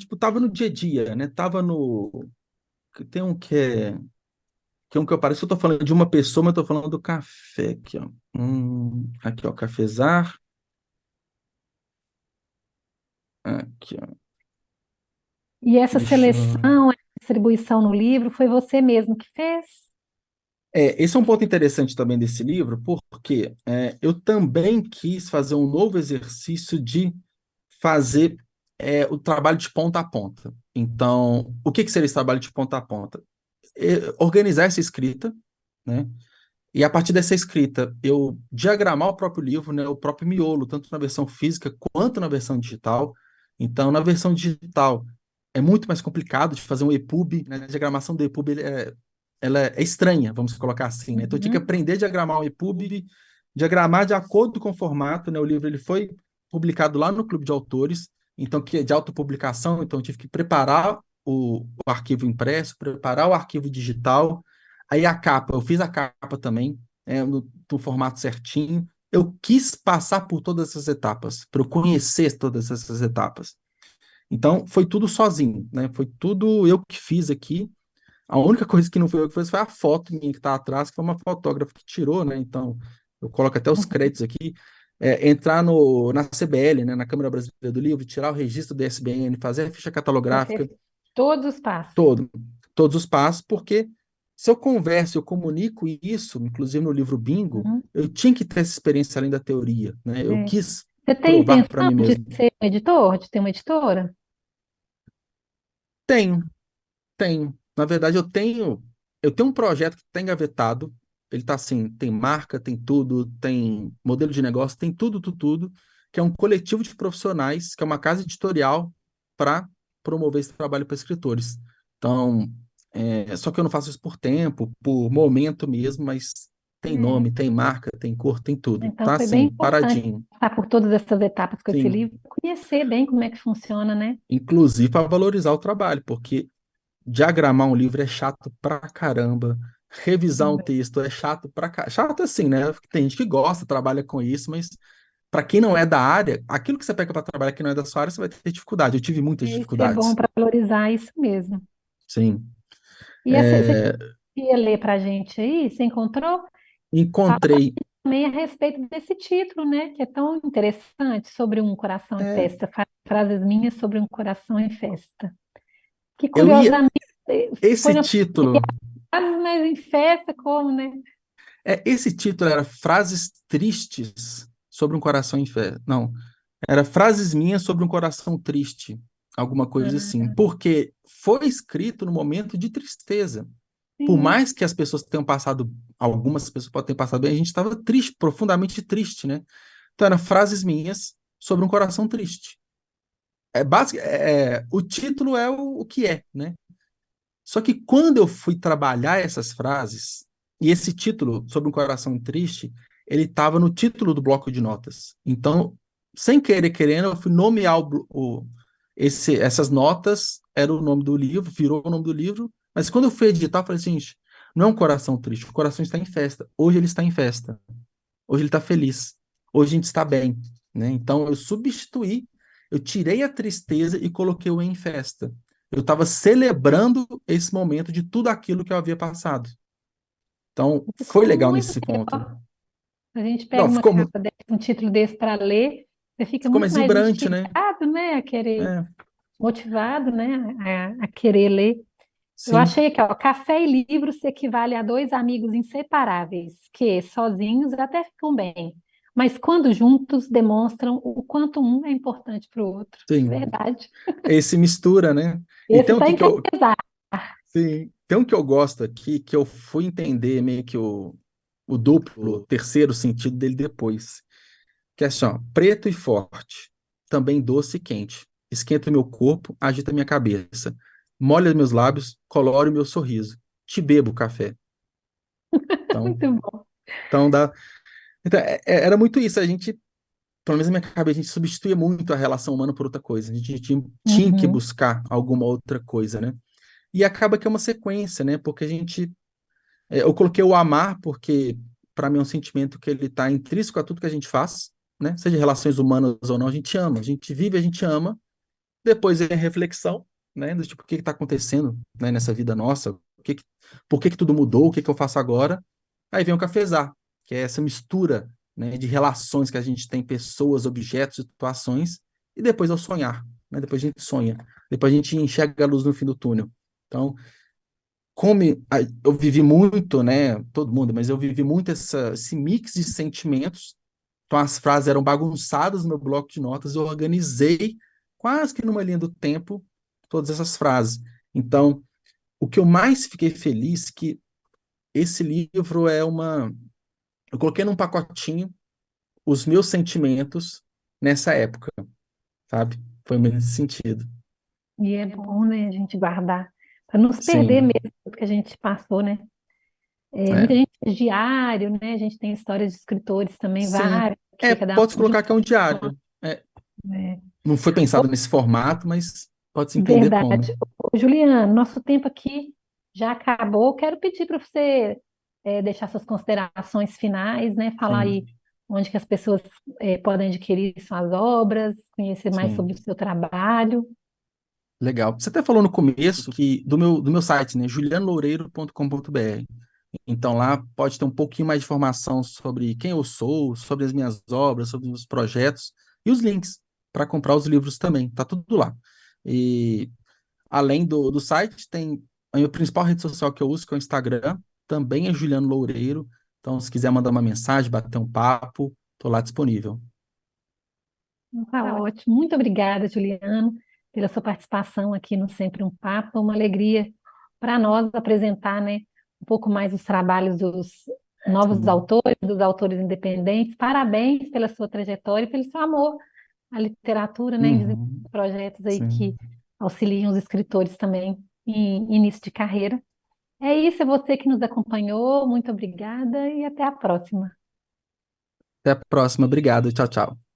Tipo, tava no dia a dia, né? Tava no... Tem um que é um que eu pareço que eu tô falando de uma pessoa, mas eu tô falando do café aqui, ó. Aqui, ó, cafezar. Aqui, ó. E essa Deixa eu... seleção, essa distribuição no livro, foi você mesmo que fez? Esse é um ponto interessante também desse livro, porque eu também quis fazer um novo exercício de fazer o trabalho de ponta a ponta. Então, o que seria esse trabalho de ponta a ponta? Organizar essa escrita, né? E a partir dessa escrita, eu diagramar o próprio livro, né? O próprio miolo, tanto na versão física quanto na versão digital. Então, na versão digital, é muito mais complicado de fazer um EPUB, né? A diagramação do EPUB ela é estranha, vamos colocar assim, né? Então eu tinha que Uhum. aprender a diagramar um EPUB, diagramar de acordo com o formato, né? O livro ele foi publicado lá no Clube de Autores, então que é de autopublicação, então eu tive que preparar o arquivo impresso, preparar o arquivo digital, aí a capa, eu fiz a capa também, no formato certinho. Eu quis passar por todas essas etapas, para eu conhecer todas essas etapas. Então, foi tudo sozinho, né? Foi tudo eu que fiz aqui. A única coisa que não foi eu que fiz foi a foto minha que está atrás, que foi uma fotógrafa que tirou, né? Então, eu coloco até os créditos aqui. Entrar na CBL, né? Na Câmara Brasileira do Livro, tirar o registro do ISBN, fazer a ficha Você fez catalográfica, todos os passos. todo, todos os passos, porque se eu converso, eu comunico isso, inclusive no livro Bingo, Uhum. eu tinha que ter essa experiência além da teoria, né? Eu É. quis Você tem provar para intenção mim de mesmo. ser um editor, de ter uma editora? Tenho, tenho. Na verdade, eu tenho um projeto que está engavetado. Ele está assim, tem marca, tem tudo, tem modelo de negócio, tem tudo, tudo, tudo, que é um coletivo de profissionais, que é uma casa editorial para promover esse trabalho para escritores. Então, só que eu não faço isso por tempo, por momento mesmo, mas tem É. nome, tem marca, tem cor, tem tudo. Então Tá foi bem assim, importante paradinho. passar por todas essas etapas com esse Sim. livro, conhecer bem como é que funciona, né? Inclusive para valorizar o trabalho, porque diagramar um livro é chato pra caramba. Revisar um texto é chato pra caramba. Chato assim, né? Tem gente que gosta, trabalha com isso, mas pra quem não é da área, aquilo que você pega pra trabalhar que não é da sua área, você vai ter dificuldade. Eu tive muitas Esse é bom dificuldades. para valorizar isso mesmo. Sim. E essa, você queria ler para a gente aí? Você encontrou? Fala Encontrei. também a respeito desse título, né? Que é tão interessante, sobre um coração em é, festa. Frases minhas sobre um coração em festa. Que eu ia. curiosamente foi Esse na título. frase, mas em festa, como, né? Esse título era Frases Tristes sobre um Coração em Fé. Não, era Frases Minhas sobre um Coração Triste. Alguma coisa assim. Ah, Porque foi escrito no momento de tristeza. Por sim, mais que as pessoas tenham passado, algumas pessoas podem ter passado bem, a gente estava triste, profundamente triste, né? Então, eram frases minhas sobre um coração triste. O título é o que é, né? Só que quando eu fui trabalhar essas frases, e esse título, Sobre um Coração Triste, ele estava no título do bloco de notas. Então, sem querer, querendo, eu fui nomear essas notas, era o nome do livro, virou o nome do livro, mas quando eu fui editar, eu falei assim, gente, não é um coração triste, o coração está em festa. Hoje ele está em festa. Hoje ele está feliz. Hoje a gente está bem, né? Então eu tirei a tristeza e coloquei o em festa. Eu estava celebrando esse momento de tudo aquilo que eu havia passado. Então, foi ficou legal muito nesse ponto. melhor. A gente pega Não, uma capa dessa, um título desse para ler, você fica ficou muito mais mais vibrante, né? instigado, né? A querer, É, motivado, né? A querer ler. Eu sim, achei aqui, ó, café e livro se equivale a dois amigos inseparáveis, que sozinhos até ficam bem, mas quando juntos demonstram o quanto um é importante para o outro. sim. Verdade. Esse mistura, né? E Esse tem um está que, em que eu, casar. sim, tem um que eu gosto aqui, que eu fui entender meio que o duplo, o terceiro sentido dele depois. Que é assim, ó, preto e forte, também doce e quente. Esquenta meu corpo, agita minha cabeça. Molha meus lábios, colore meu sorriso. Te bebo café. Então, Muito bom. então dá. Então, era muito isso. A gente, pelo menos na minha cabeça, a gente substituía muito a relação humana por outra coisa. A gente tinha que Uhum. buscar alguma outra coisa, né? E acaba que é uma sequência, né? Porque a gente. Eu coloquei o amar porque, para mim, é um sentimento que ele está intrínseco a tudo que a gente faz, né? Seja relações humanas ou não, a gente ama. A gente vive, a gente ama. Depois vem a reflexão, né? Do tipo, o que está acontecendo, né, nessa vida nossa? Por que que tudo mudou? O que que eu faço agora? Aí vem o cafezar, que é essa mistura, né, de relações que a gente tem, pessoas, objetos, situações, e depois é o sonhar, né? Depois a gente sonha, depois a gente enxerga a luz no fim do túnel. Então, eu vivi muito, né? Todo mundo, mas eu vivi muito esse mix de sentimentos. Então as frases eram bagunçadas no meu bloco de notas, eu organizei quase que numa linha do tempo todas essas frases. Então, o que eu mais fiquei feliz que esse livro é uma. Eu coloquei num pacotinho os meus sentimentos nessa época, sabe? Foi nesse sentido. E é bom, né, a gente guardar, para não se perder Sim, mesmo tudo que a gente passou, né? é. Muita gente faz diário, né? A gente tem histórias de escritores também, Sim. vários, que cada Pode um de colocar que é um diário. né? Não foi Ô, pensado nesse formato, mas pode se entender como. verdade. Ô, Juliano, nosso tempo aqui já acabou. Quero pedir para você deixar suas considerações finais, né? Falar Sim, aí onde que as pessoas podem adquirir suas obras, conhecer mais sim. sobre o seu trabalho. Legal. Você até falou no começo que do meu site, né? julianoloureiro.com.br. Então lá pode ter um pouquinho mais de informação sobre quem eu sou, sobre as minhas obras, sobre os projetos e os links para comprar os livros também. Tá tudo lá. E além do site, tem a minha principal rede social que eu uso, que é o Instagram, também é Juliano Loureiro. Então, se quiser mandar uma mensagem, bater um papo, tô lá disponível. Tá ótimo. Muito obrigada, Juliano, pela sua participação aqui no Sempre um Papo. É uma alegria para nós apresentar, né, um pouco mais os trabalhos dos novos Sim. autores, dos autores independentes. Parabéns pela sua trajetória e pelo seu amor à literatura, né, em desenvolver Uhum. projetos aí Sim. que auxiliam os escritores também em início de carreira. É isso, é você que nos acompanhou. Muito obrigada e até a próxima. Até a próxima. Obrigado. Tchau, tchau.